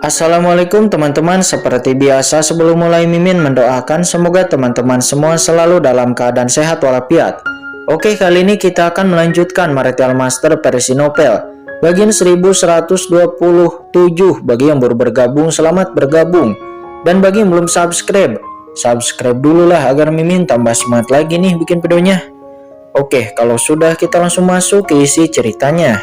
Assalamualaikum teman-teman, seperti biasa sebelum mulai Mimin mendoakan semoga teman-teman semua selalu dalam keadaan sehat walafiat. Oke, kali ini kita akan melanjutkan Martial Master versi novel bagian 1127. Bagi yang baru bergabung, selamat bergabung. Dan bagi yang belum subscribe dulu lah agar Mimin tambah semangat lagi nih bikin videonya. Oke, kalau sudah kita langsung masuk ke isi ceritanya.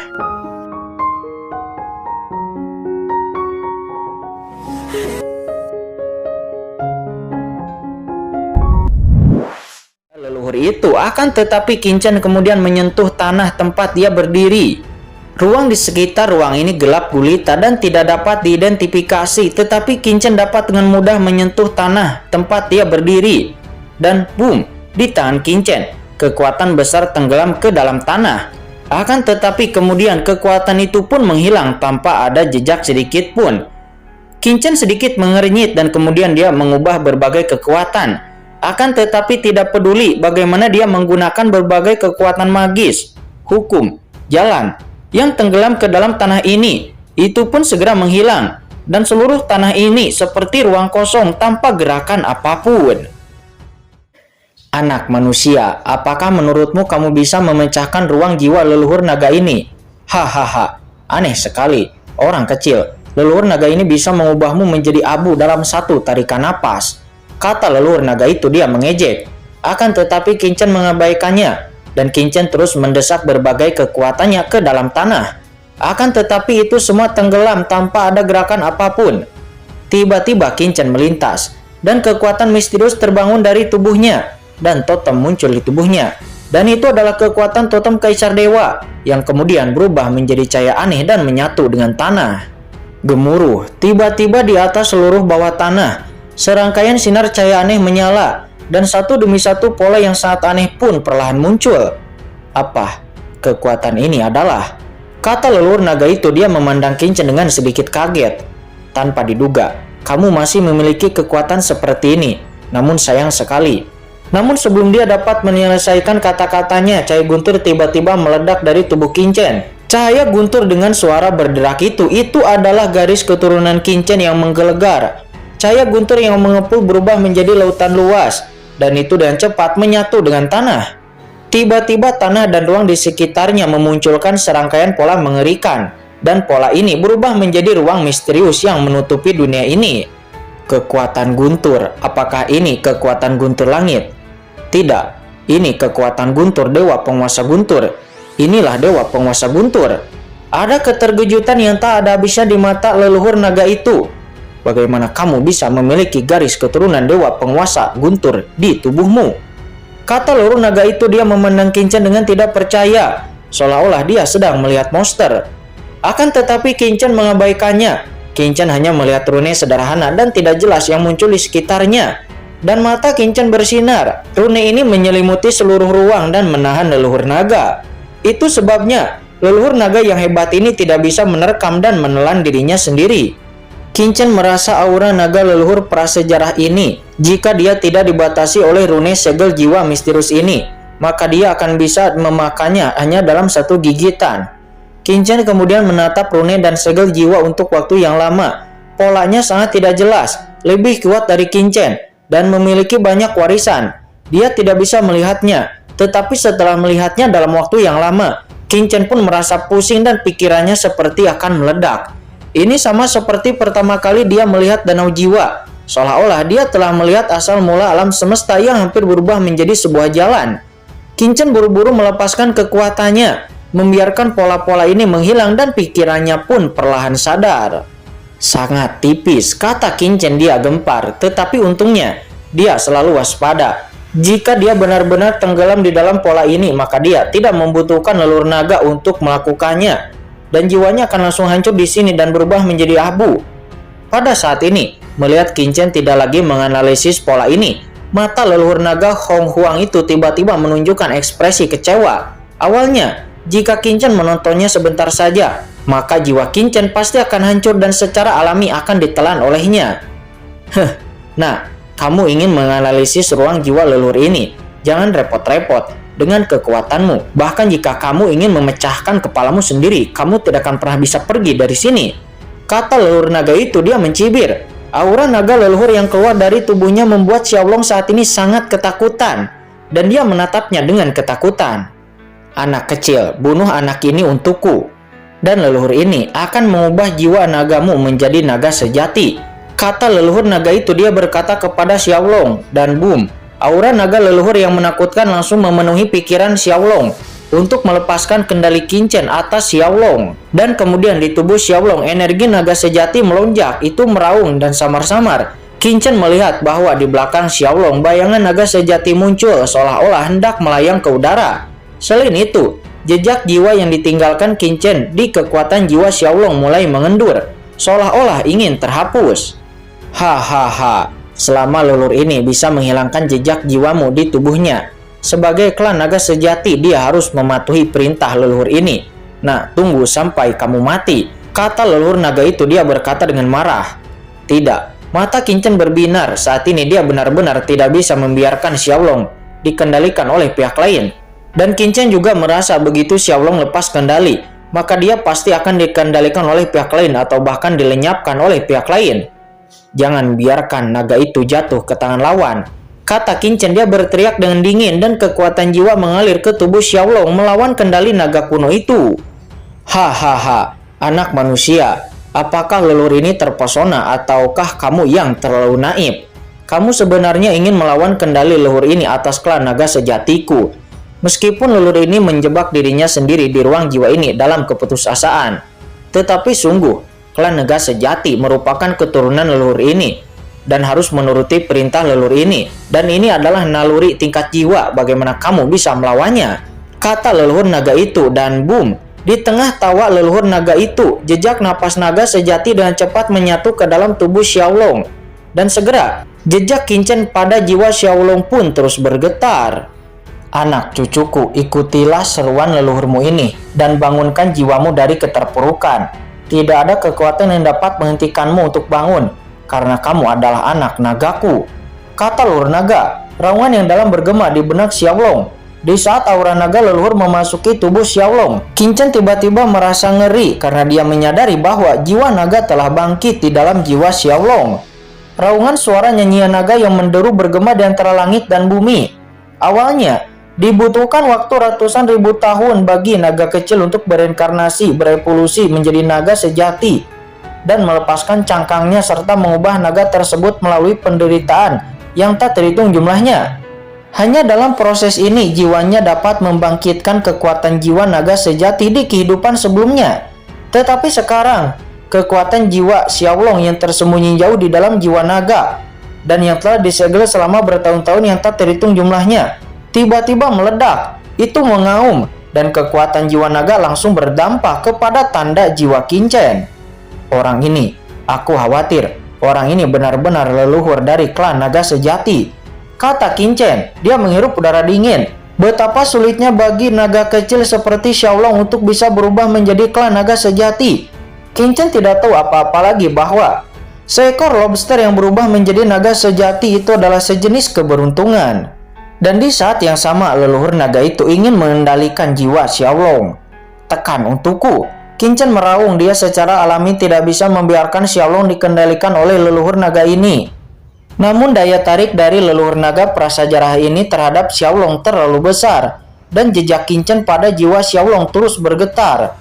Leluhur itu akan tetapi Kincen kemudian menyentuh tanah tempat dia berdiri. Ruang di sekitar ruang ini gelap gulita dan tidak dapat diidentifikasi, tetapi Kincen dapat dengan mudah menyentuh tanah tempat dia berdiri. Dan boom, di tangan Kincen, kekuatan besar tenggelam ke dalam tanah. Akan tetapi kemudian kekuatan itu pun menghilang tanpa ada jejak sedikit pun. Kincen sedikit mengernyit dan kemudian dia mengubah berbagai kekuatan. Akan tetapi tidak peduli bagaimana dia menggunakan berbagai kekuatan magis, hukum, jalan yang tenggelam ke dalam tanah ini, itu pun segera menghilang. Dan seluruh tanah ini seperti ruang kosong tanpa gerakan apapun. Anak manusia, apakah menurutmu kamu bisa memecahkan ruang jiwa leluhur naga ini? Hahaha, aneh sekali, orang kecil. Leluhur naga ini bisa mengubahmu menjadi abu dalam satu tarikan napas. Kata leluhur naga itu, dia mengejek. Akan tetapi Kincen mengabaikannya, dan Kincen terus mendesak berbagai kekuatannya ke dalam tanah. Akan tetapi itu semua tenggelam tanpa ada gerakan apapun. Tiba-tiba Kincen melintas, dan kekuatan misterius terbangun dari tubuhnya, dan totem muncul di tubuhnya. Dan itu adalah kekuatan totem Kaisar Dewa, yang kemudian berubah menjadi cahaya aneh dan menyatu dengan tanah. Gemuruh, tiba-tiba di atas seluruh bawah tanah, serangkaian sinar cahaya aneh menyala, dan satu demi satu pola yang sangat aneh pun perlahan muncul. Apa kekuatan ini adalah? Kata leluhur naga itu, dia memandang Kincen dengan sedikit kaget. Tanpa diduga, kamu masih memiliki kekuatan seperti ini, namun sayang sekali. Namun sebelum dia dapat menyelesaikan kata-katanya, cahaya guntur tiba-tiba meledak dari tubuh Kincen. Cahaya guntur dengan suara berderak itu adalah garis keturunan Kincen yang menggelegar. Cahaya guntur yang mengepul berubah menjadi lautan luas, dan itu dengan cepat menyatu dengan tanah. Tiba-tiba tanah dan ruang di sekitarnya memunculkan serangkaian pola mengerikan, dan pola ini berubah menjadi ruang misterius yang menutupi dunia ini. Kekuatan guntur, apakah ini kekuatan guntur langit? Tidak, ini kekuatan guntur dewa penguasa guntur. Inilah dewa penguasa guntur. Ada keterkejutan yang tak ada habisnya di mata leluhur naga itu. Bagaimana kamu bisa memiliki garis keturunan dewa penguasa guntur di tubuhmu? Kata leluhur naga itu, dia memandang Kincen dengan tidak percaya, seolah-olah dia sedang melihat monster. Akan tetapi Kincen mengabaikannya. Kincen hanya melihat rune sederhana dan tidak jelas yang muncul di sekitarnya. Dan mata Kincen bersinar. Rune ini menyelimuti seluruh ruang dan menahan leluhur naga. Itu sebabnya leluhur naga yang hebat ini tidak bisa menerkam dan menelan dirinya sendiri. Kincen merasa aura naga leluhur prasejarah ini, jika dia tidak dibatasi oleh rune segel jiwa misterius ini, maka dia akan bisa memakannya hanya dalam satu gigitan. Kincen kemudian menatap rune dan segel jiwa untuk waktu yang lama. Polanya sangat tidak jelas, lebih kuat dari Kincen, dan memiliki banyak warisan. Dia tidak bisa melihatnya, tetapi setelah melihatnya dalam waktu yang lama, Kincen pun merasa pusing dan pikirannya seperti akan meledak. Ini sama seperti pertama kali dia melihat danau jiwa, seolah-olah dia telah melihat asal mula alam semesta yang hampir berubah menjadi sebuah jalan. Kincen buru-buru melepaskan kekuatannya, membiarkan pola-pola ini menghilang dan pikirannya pun perlahan sadar. Sangat tipis, kata Kincen, dia gempar, tetapi untungnya dia selalu waspada. Jika dia benar-benar tenggelam di dalam pola ini, maka dia tidak membutuhkan leluhur naga untuk melakukannya. Dan jiwanya akan langsung hancur di sini dan berubah menjadi abu. Pada saat ini, melihat Kincen tidak lagi menganalisis pola ini, mata leluhur naga Hong Huang itu tiba-tiba menunjukkan ekspresi kecewa. Awalnya, jika Kincen menontonnya sebentar saja, maka jiwa Kincen pasti akan hancur dan secara alami akan ditelan olehnya. Nah, kamu ingin menganalisis ruang jiwa leluhur ini? Jangan repot-repot. Dengan kekuatanmu, bahkan jika kamu ingin memecahkan kepalamu sendiri, kamu tidak akan pernah bisa pergi dari sini. Kata leluhur naga itu, dia mencibir. Aura naga leluhur yang keluar dari tubuhnya membuat Xiaolong saat ini sangat ketakutan, dan dia menatapnya dengan ketakutan. Anak kecil, bunuh anak ini untukku, dan leluhur ini akan mengubah jiwa nagamu menjadi naga sejati. Kata leluhur naga itu, dia berkata kepada Xiaolong, dan boom, aura naga leluhur yang menakutkan langsung memenuhi pikiran Xiaolong untuk melepaskan kendali Qin Chen atas Xiaolong. Dan kemudian di tubuh Xiaolong, energi naga sejati melonjak, itu meraung dan samar-samar. Qin Chen melihat bahwa di belakang Xiaolong bayangan naga sejati muncul seolah-olah hendak melayang ke udara. Selain itu, jejak jiwa yang ditinggalkan Qin Chen di kekuatan jiwa Xiaolong mulai mengendur, seolah-olah ingin terhapus. Hahaha, selama leluhur ini bisa menghilangkan jejak jiwamu di tubuhnya, sebagai klan naga sejati dia harus mematuhi perintah leluhur ini. Nah, tunggu sampai kamu mati, kata leluhur naga itu. Dia berkata dengan marah. Tidak, mata Qin Chen berbinar. Saat ini dia benar-benar tidak bisa membiarkan Xiaolong dikendalikan oleh pihak lain. Dan Qin Chen juga merasa begitu Xiaolong lepas kendali, maka dia pasti akan dikendalikan oleh pihak lain atau bahkan dilenyapkan oleh pihak lain. Jangan biarkan naga itu jatuh ke tangan lawan, kata Qin Chen. Dia berteriak dengan dingin dan kekuatan jiwa mengalir ke tubuh Xiaolong melawan kendali naga kuno itu. Hahaha, anak manusia, apakah leluhur ini terpesona ataukah kamu yang terlalu naif? Kamu sebenarnya ingin melawan kendali leluhur ini atas klan naga sejatiku. Meskipun leluhur ini menjebak dirinya sendiri di ruang jiwa ini dalam keputusasaan, tetapi sungguh klan naga sejati merupakan keturunan leluhur ini dan harus menuruti perintah leluhur ini, dan ini adalah naluri tingkat jiwa. Bagaimana kamu bisa melawannya, kata leluhur naga itu. Dan boom, di tengah tawa leluhur naga itu, jejak napas naga sejati dengan cepat menyatu ke dalam tubuh Xiaolong, dan segera jejak Qin Chen pada jiwa Xiaolong pun terus bergetar. Anak cucuku, ikutilah seruan leluhurmu ini dan bangunkan jiwamu dari keterpurukan. Tidak ada kekuatan yang dapat menghentikanmu untuk bangun, karena kamu adalah anak nagaku, kata leluhur naga. Raungan yang dalam bergema di benak Xiaolong. Di saat aura naga leluhur memasuki tubuh Xiaolong, Qin Chen tiba-tiba merasa ngeri karena dia menyadari bahwa jiwa naga telah bangkit di dalam jiwa Xiaolong. Raungan suara nyanyian naga yang menderu bergema di antara langit dan bumi. Awalnya dibutuhkan waktu ratusan ribu tahun bagi naga kecil untuk bereinkarnasi, berevolusi menjadi naga sejati, dan melepaskan cangkangnya serta mengubah naga tersebut melalui penderitaan yang tak terhitung jumlahnya. Hanya dalam proses ini jiwanya dapat membangkitkan kekuatan jiwa naga sejati di kehidupan sebelumnya. Tetapi sekarang, kekuatan jiwa Xiaolong yang tersembunyi jauh di dalam jiwa naga dan yang telah disegel selama bertahun-tahun yang tak terhitung jumlahnya, tiba-tiba meledak. Itu mengaum, dan kekuatan jiwa naga langsung berdampak kepada tanda jiwa Qin Chen. Orang ini, aku khawatir, orang ini benar-benar leluhur dari klan naga sejati, kata Qin Chen. Dia menghirup udara dingin. Betapa sulitnya bagi naga kecil seperti Xiaolong untuk bisa berubah menjadi klan naga sejati. Qin Chen tidak tahu apa-apa lagi bahwa seekor lobster yang berubah menjadi naga sejati itu adalah sejenis keberuntungan. Dan di saat yang sama leluhur naga itu ingin mengendalikan jiwa Xiaolong. Tekan untukku, Qin Chen meraung. Dia secara alami tidak bisa membiarkan Xiaolong dikendalikan oleh leluhur naga ini. Namun daya tarik dari leluhur naga prasejarah ini terhadap Xiaolong terlalu besar, dan jejak Qin Chen pada jiwa Xiaolong terus bergetar.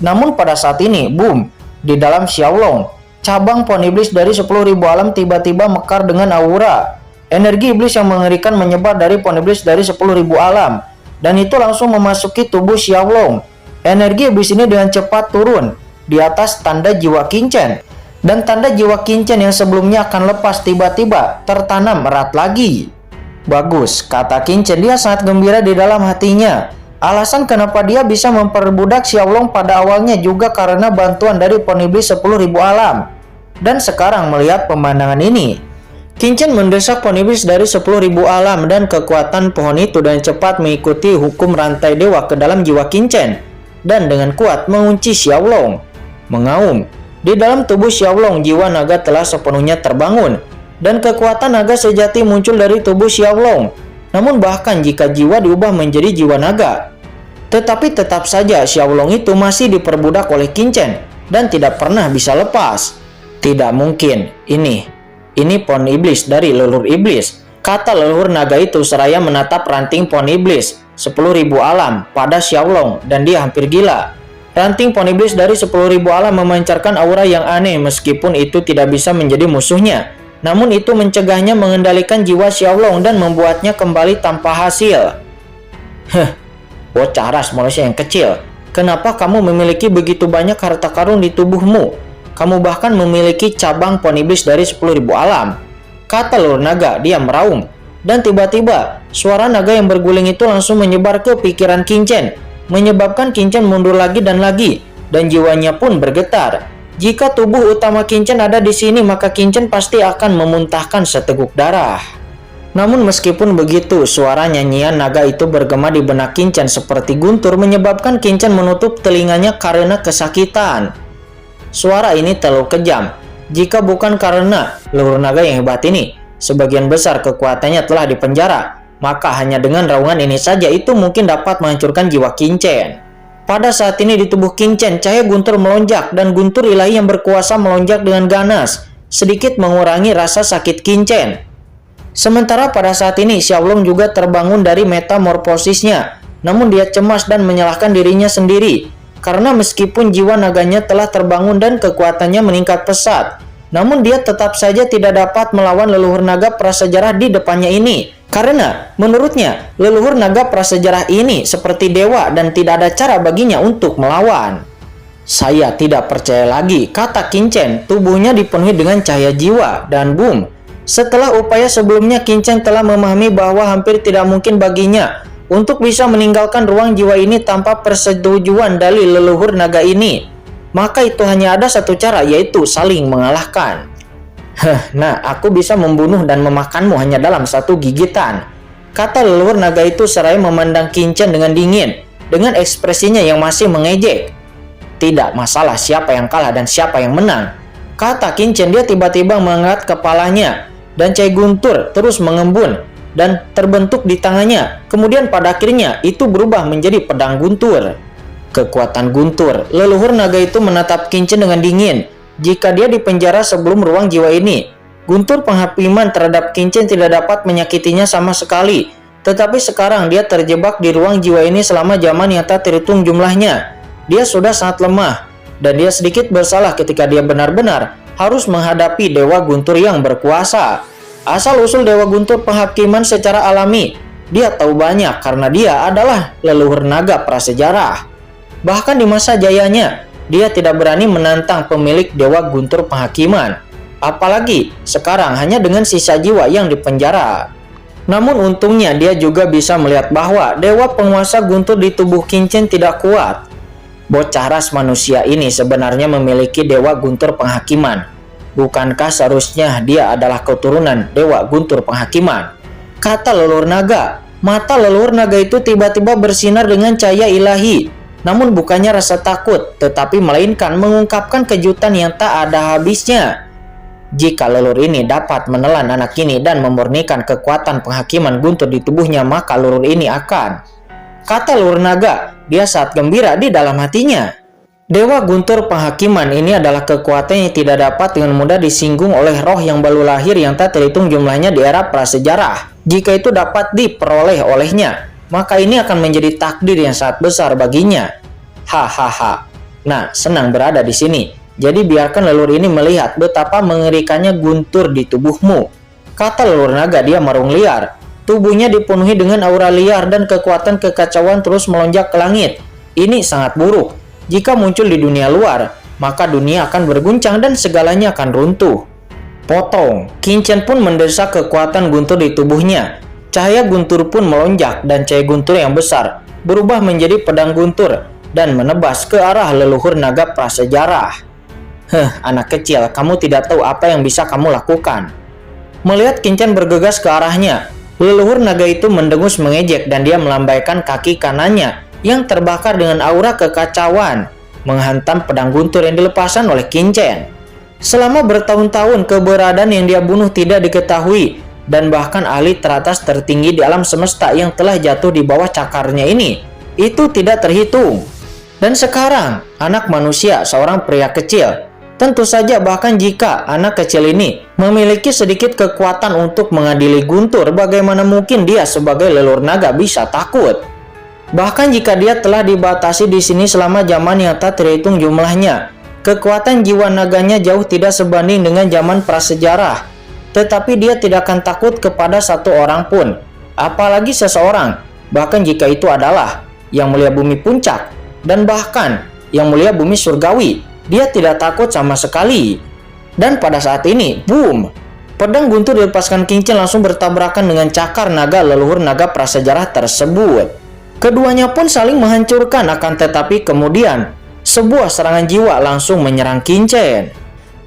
Namun pada saat ini, boom, di dalam Xiaolong, cabang pohon iblis dari 10.000 alam tiba-tiba mekar dengan aura. Energi iblis yang mengerikan menyebar dari pohon iblis dari 10.000 alam, dan itu langsung memasuki tubuh Xiaolong. Energi iblis ini dengan cepat turun di atas tanda jiwa Qin Chen, dan tanda jiwa Qin Chen yang sebelumnya akan lepas tiba-tiba tertanam erat lagi. Bagus, kata Qin Chen. Dia sangat gembira di dalam hatinya. Alasan kenapa dia bisa memperbudak Xiaolong pada awalnya juga karena bantuan dari pohon iblis 10.000 alam. Dan sekarang melihat pemandangan ini, Qin Chen mendesak pohon iblis dari 10.000 alam, dan kekuatan pohon itu dengan cepat mengikuti hukum rantai dewa ke dalam jiwa Qin Chen, dan dengan kuat mengunci Xiaolong. Mengaum, di dalam tubuh Xiaolong jiwa naga telah sepenuhnya terbangun, dan kekuatan naga sejati muncul dari tubuh Xiaolong. Namun bahkan jika jiwa diubah menjadi jiwa naga, tetapi tetap saja Xiaolong itu masih diperbudak oleh Qin Chen. dan tidak pernah bisa lepas. Tidak mungkin, ini pohon iblis dari leluhur iblis, kata leluhur naga itu seraya menatap ranting pohon iblis 10.000 alam pada Xiaolong, dan dia hampir gila. Ranting pohon iblis dari 10.000 alam memancarkan aura yang aneh meskipun itu tidak bisa menjadi musuhnya. Namun itu mencegahnya mengendalikan jiwa Xiaolong dan membuatnya kembali tanpa hasil. Bocah ras manusia yang kecil, kenapa kamu memiliki begitu banyak harta karun di tubuhmu? Kamu bahkan memiliki cabang pohon iblis dari 10.000 alam, kata leluhur naga. Dia meraung, dan tiba-tiba suara naga yang berguling itu langsung menyebar ke pikiran Qin Chen, menyebabkan Qin Chen mundur lagi, dan jiwanya pun bergetar. Jika tubuh utama Qin Chen ada di sini, maka Qin Chen pasti akan memuntahkan seteguk darah. Namun meskipun begitu, suara nyanyian naga itu bergema di benak Qin Chen seperti guntur, menyebabkan Qin Chen menutup telinganya karena kesakitan. Suara ini terlalu kejam. Jika bukan karena leluhur naga yang hebat ini, sebagian besar kekuatannya telah dipenjara, maka hanya dengan raungan ini saja itu mungkin dapat menghancurkan jiwa Qin Chen. Pada saat ini di tubuh Qin Chen, cahaya guntur melonjak dan guntur ilahi yang berkuasa melonjak dengan ganas, sedikit mengurangi rasa sakit Qin Chen. Sementara pada saat ini Xiaolong juga terbangun dari metamorfosisnya, namun dia cemas dan menyalahkan dirinya sendiri, karena meskipun jiwa naganya telah terbangun dan kekuatannya meningkat pesat, namun dia tetap saja tidak dapat melawan leluhur naga prasejarah di depannya ini. Karena menurutnya leluhur naga prasejarah ini seperti dewa dan tidak ada cara baginya untuk melawan. Saya tidak percaya lagi, kata Qin Chen. Tubuhnya dipenuhi dengan cahaya jiwa dan boom. Setelah upaya sebelumnya, Qin Chen telah memahami bahwa hampir tidak mungkin baginya untuk bisa meninggalkan ruang jiwa ini tanpa persetujuan dari leluhur naga ini. Maka itu hanya ada satu cara, yaitu saling mengalahkan. Nah, aku bisa membunuh dan memakanmu hanya dalam satu gigitan, kata leluhur naga itu seraya memandang Qin Chen dengan dingin, dengan ekspresinya yang masih mengejek. Tidak masalah siapa yang kalah dan siapa yang menang, kata Qin Chen. Dia tiba-tiba mengangkat kepalanya, dan cahaya guntur terus mengembun dan terbentuk di tangannya. Kemudian pada akhirnya itu berubah menjadi pedang guntur. Kekuatan guntur, leluhur naga itu menatap Qin Chen dengan dingin. Jika dia dipenjara sebelum ruang jiwa ini, guntur penghakiman terhadap Qin Chen tidak dapat menyakitinya sama sekali. Tetapi sekarang dia terjebak di ruang jiwa ini selama zaman yang tak terhitung jumlahnya. Dia sudah sangat lemah, dan dia sedikit bersalah ketika dia benar-benar harus menghadapi Dewa Guntur yang berkuasa. Asal-usul Dewa Guntur penghakiman secara alami, dia tahu banyak karena dia adalah leluhur naga prasejarah. Bahkan di masa jayanya, dia tidak berani menantang pemilik Dewa Guntur penghakiman. Apalagi sekarang hanya dengan sisa jiwa yang dipenjara. Namun untungnya dia juga bisa melihat bahwa Dewa penguasa guntur di tubuh Qin Chen tidak kuat. Bocah ras manusia ini sebenarnya memiliki Dewa Guntur penghakiman. Bukankah seharusnya dia adalah keturunan Dewa Guntur penghakiman? Kata leluhur naga. Mata leluhur naga itu tiba-tiba bersinar dengan cahaya ilahi. Namun bukannya rasa takut, tetapi melainkan mengungkapkan kejutan yang tak ada habisnya. Jika leluhur ini dapat menelan anak ini dan memurnikan kekuatan penghakiman guntur di tubuhnya, maka leluhur ini akan, kata leluhur naga. Dia sangat gembira di dalam hatinya. Dewa Guntur penghakiman ini adalah kekuatan yang tidak dapat dengan mudah disinggung oleh roh yang baru lahir yang tak terhitung jumlahnya di era prasejarah. Jika itu dapat diperoleh olehnya, maka ini akan menjadi takdir yang sangat besar baginya. Hahaha. Nah, senang berada di sini. Jadi biarkan leluhur ini melihat betapa mengerikannya guntur di tubuhmu, kata leluhur naga. Dia marung liar. Tubuhnya dipenuhi dengan aura liar dan kekuatan kekacauan terus melonjak ke langit. Ini sangat buruk. Jika muncul di dunia luar, maka dunia akan berguncang dan segalanya akan runtuh. Potong. Qin Chen pun mendesak kekuatan guntur di tubuhnya. Cahaya guntur pun melonjak dan cahaya guntur yang besar berubah menjadi pedang guntur dan menebas ke arah leluhur naga prasejarah. Anak kecil, kamu tidak tahu apa yang bisa kamu lakukan. Melihat Qin Chen bergegas ke arahnya, leluhur naga itu mendengus mengejek dan dia melambaikan kaki kanannya yang terbakar dengan aura kekacauan, menghantam pedang guntur yang dilepaskan oleh Qin Chen. Selama bertahun-tahun keberadaan yang dia bunuh tidak diketahui, dan bahkan ahli teratas tertinggi di alam semesta yang telah jatuh di bawah cakarnya ini, itu tidak terhitung. Dan sekarang, anak manusia, seorang pria kecil. Tentu saja bahkan jika anak kecil ini memiliki sedikit kekuatan untuk mengadili Guntur, bagaimana mungkin dia sebagai leluhur naga bisa takut? Bahkan jika dia telah dibatasi di sini selama zaman yang tak terhitung jumlahnya, kekuatan jiwa naganya jauh tidak sebanding dengan zaman prasejarah. Tetapi dia tidak akan takut kepada satu orang pun, apalagi seseorang, bahkan jika itu adalah Yang Mulia Bumi Puncak, dan bahkan Yang Mulia Bumi Surgawi. Dia tidak takut sama sekali. Dan pada saat ini, boom! Pedang Guntur dilepaskan King Chen langsung bertabrakan dengan cakar naga leluhur naga prasejarah tersebut. Keduanya pun saling menghancurkan, akan tetapi kemudian sebuah serangan jiwa langsung menyerang King Chen.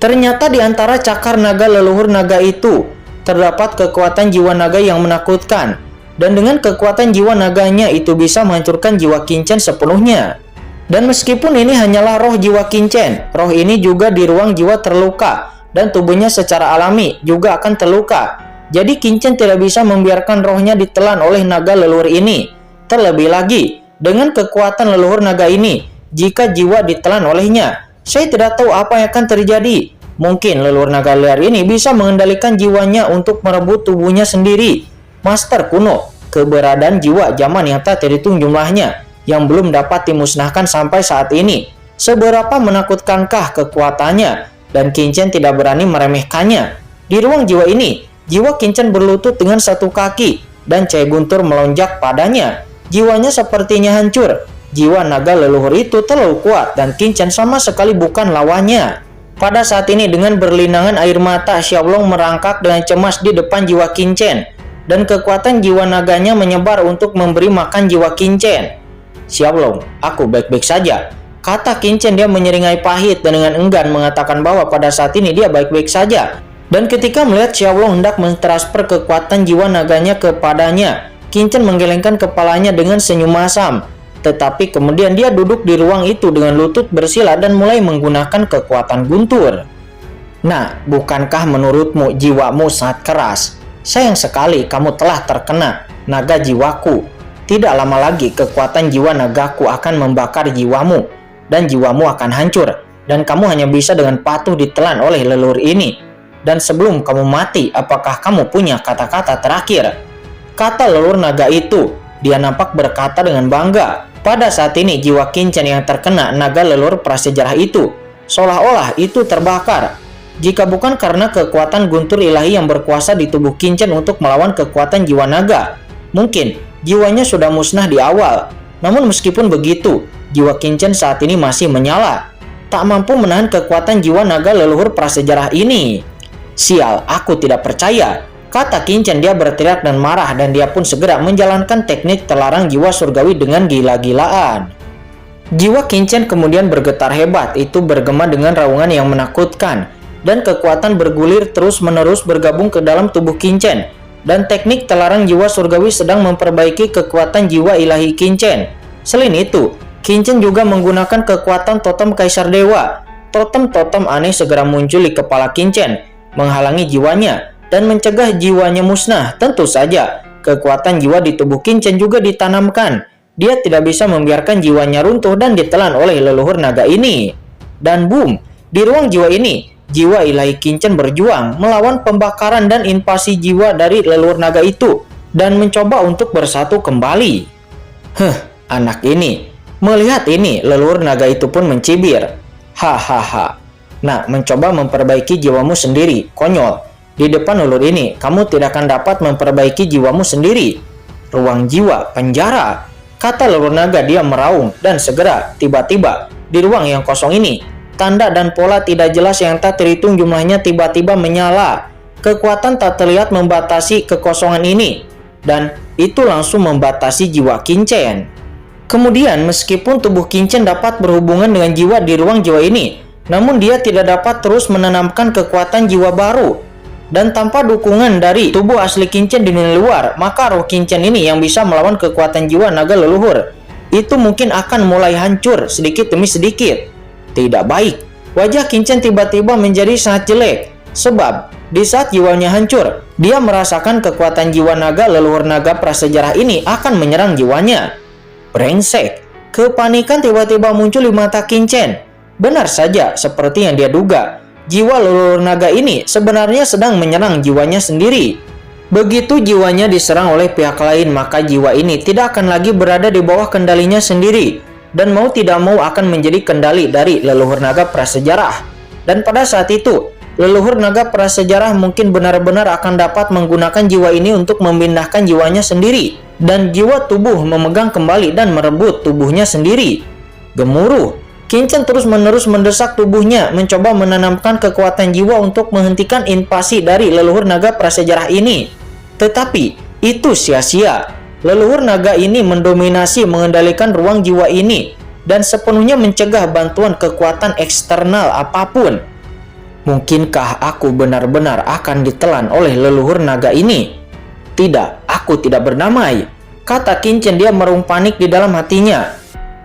Ternyata di antara cakar naga leluhur naga itu terdapat kekuatan jiwa naga yang menakutkan. Dan dengan kekuatan jiwa naganya itu bisa menghancurkan jiwa King Chen sepenuhnya. Dan meskipun ini hanyalah roh jiwa King Chen, roh ini juga di ruang jiwa terluka, dan tubuhnya secara alami juga akan terluka. Jadi King Chen tidak bisa membiarkan rohnya ditelan oleh naga leluhur ini. Terlebih lagi, dengan kekuatan leluhur naga ini, jika jiwa ditelan olehnya, saya tidak tahu apa yang akan terjadi. Mungkin leluhur naga liar ini bisa mengendalikan jiwanya untuk merebut tubuhnya sendiri. Master kuno, keberadaan jiwa zaman yang tak terhitung jumlahnya, yang belum dapat dimusnahkan sampai saat ini. Seberapa menakutkankah kekuatannya? Dan King Chen tidak berani meremehkannya. Di ruang jiwa ini, jiwa King Chen berlutut dengan satu kaki, dan Cai Guntur melonjak padanya. Jiwanya sepertinya hancur. Jiwa naga leluhur itu terlalu kuat, dan King Chen sama sekali bukan lawannya. Pada saat ini, dengan berlinangan air mata, Xiaolong merangkak dengan cemas di depan jiwa King Chen. Dan kekuatan jiwa naganya menyebar untuk memberi makan jiwa King Chen. Xiaolong, aku baik-baik saja, kata King Chen. Dia menyeringai pahit dan dengan enggan mengatakan bahwa pada saat ini dia baik-baik saja. Dan ketika melihat Xiaolong hendak mentransfer kekuatan jiwa naganya kepadanya, King Chen menggelengkan kepalanya dengan senyum masam. Tetapi kemudian dia duduk di ruang itu dengan lutut bersila dan mulai menggunakan kekuatan Guntur. Nah, bukankah menurutmu jiwamu sangat keras? Sayang sekali kamu telah terkena naga jiwaku. Tidak lama lagi kekuatan jiwa nagaku akan membakar jiwamu, dan jiwamu akan hancur, dan kamu hanya bisa dengan patuh ditelan oleh leluhur ini. Dan sebelum kamu mati, apakah kamu punya kata-kata terakhir? Kata leluhur naga itu. Dia nampak berkata dengan bangga. Pada saat ini jiwa King Chen yang terkena naga leluhur prasejarah itu seolah-olah itu terbakar. Jika bukan karena kekuatan Guntur ilahi yang berkuasa di tubuh King Chen untuk melawan kekuatan jiwa naga, mungkin jiwanya sudah musnah di awal. Namun meskipun begitu, jiwa King Chen saat ini masih menyala, tak mampu menahan kekuatan jiwa naga leluhur prasejarah ini. Sial, aku tidak percaya, kata King Chen. Dia berteriak dan marah, dan dia pun segera menjalankan teknik terlarang jiwa surgawi dengan gila-gilaan. Jiwa King Chen kemudian bergetar hebat, itu bergema dengan raungan yang menakutkan, dan kekuatan bergulir terus-menerus bergabung ke dalam tubuh King Chen. Dan teknik terlarang jiwa surgawi sedang memperbaiki kekuatan jiwa ilahi King Chen. Selain itu, King Chen juga menggunakan kekuatan totem Kaisar Dewa. Totem-totem aneh segera muncul di kepala King Chen, menghalangi jiwanya dan mencegah jiwanya musnah. Tentu saja, kekuatan jiwa di tubuh King Chen juga ditanamkan. Dia tidak bisa membiarkan jiwanya runtuh dan ditelan oleh leluhur naga ini. Dan boom, di ruang jiwa ini, jiwa ilahi King Chen berjuang melawan pembakaran dan invasi jiwa dari leluhur naga itu dan mencoba untuk bersatu kembali. Anak ini. Melihat ini, leluhur naga itu pun mencibir. Hahaha. Nah, mencoba memperbaiki jiwamu sendiri, konyol. Di depan leluhur ini, kamu tidak akan dapat memperbaiki jiwamu sendiri. Ruang jiwa, penjara, kata leluhur naga. Dia meraung dan segera tiba-tiba di ruang yang kosong ini, tanda dan pola tidak jelas yang tak terhitung jumlahnya tiba-tiba menyala. Kekuatan tak terlihat membatasi kekosongan ini, dan itu langsung membatasi jiwa King Chen. Kemudian meskipun tubuh King Chen dapat berhubungan dengan jiwa di ruang jiwa ini, namun dia tidak dapat terus menanamkan kekuatan jiwa baru. Dan tanpa dukungan dari tubuh asli King Chen di dunia luar, maka roh King Chen ini yang bisa melawan kekuatan jiwa naga leluhur itu mungkin akan mulai hancur sedikit demi sedikit. Tidak baik. Wajah King Chen tiba-tiba menjadi sangat jelek, sebab di saat jiwanya hancur, dia merasakan kekuatan jiwa naga leluhur naga prasejarah ini akan menyerang jiwanya. Brengsek. Kepanikan tiba-tiba muncul di mata Qingchen. Benar saja, seperti yang dia duga. Jiwa leluhur naga ini sebenarnya sedang menyerang jiwanya sendiri. Begitu jiwanya diserang oleh pihak lain, maka jiwa ini tidak akan lagi berada di bawah kendalinya sendiri. Dan mau tidak mau akan menjadi kendali dari leluhur naga prasejarah. Dan pada saat itu, leluhur naga prasejarah mungkin benar-benar akan dapat menggunakan jiwa ini untuk memindahkan jiwanya sendiri. Dan jiwa tubuh memegang kembali dan merebut tubuhnya sendiri. Gemuruh, Qingchen terus-menerus mendesak tubuhnya, mencoba menanamkan kekuatan jiwa untuk menghentikan invasi dari leluhur naga prasejarah ini. Tetapi, itu sia-sia. Leluhur naga ini mendominasi mengendalikan ruang jiwa ini, dan sepenuhnya mencegah bantuan kekuatan eksternal apapun. Mungkinkah aku benar-benar akan ditelan oleh leluhur naga ini? Tidak, aku tidak berdamai, kata Qingchen. Dia meraung panik di dalam hatinya.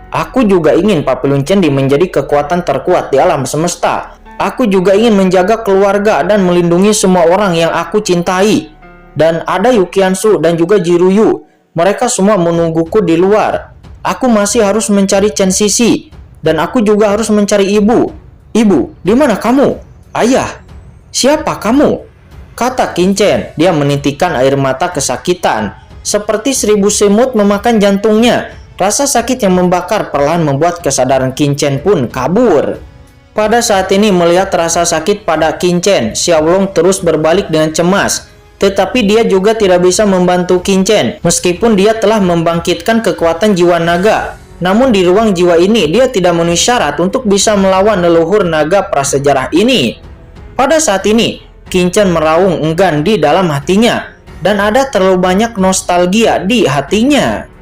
Aku juga ingin Papillon Cendi menjadi kekuatan terkuat di alam semesta. Aku juga ingin menjaga keluarga dan melindungi semua orang yang aku cintai. Dan ada Yukiansu dan juga Jiruyu. Mereka semua menungguku di luar. Aku masih harus mencari Chen Sisi. Dan aku juga harus mencari ibu. Ibu, di mana kamu? Ayah, siapa kamu? Kata Qingchen. Dia menitikkan air mata kesakitan. Seperti 1000 semut memakan jantungnya. Rasa sakit yang membakar perlahan membuat kesadaran Qingchen pun kabur. Pada saat ini melihat rasa sakit pada Qingchen, Xiaolong terus berbalik dengan cemas. Tetapi dia juga tidak bisa membantu Qingchen meskipun dia telah membangkitkan kekuatan jiwa naga. Namun di ruang jiwa ini dia tidak memenuhi syarat untuk bisa melawan leluhur naga prasejarah ini. Pada saat ini Qingchen meraung enggan di dalam hatinya dan ada terlalu banyak nostalgia di hatinya.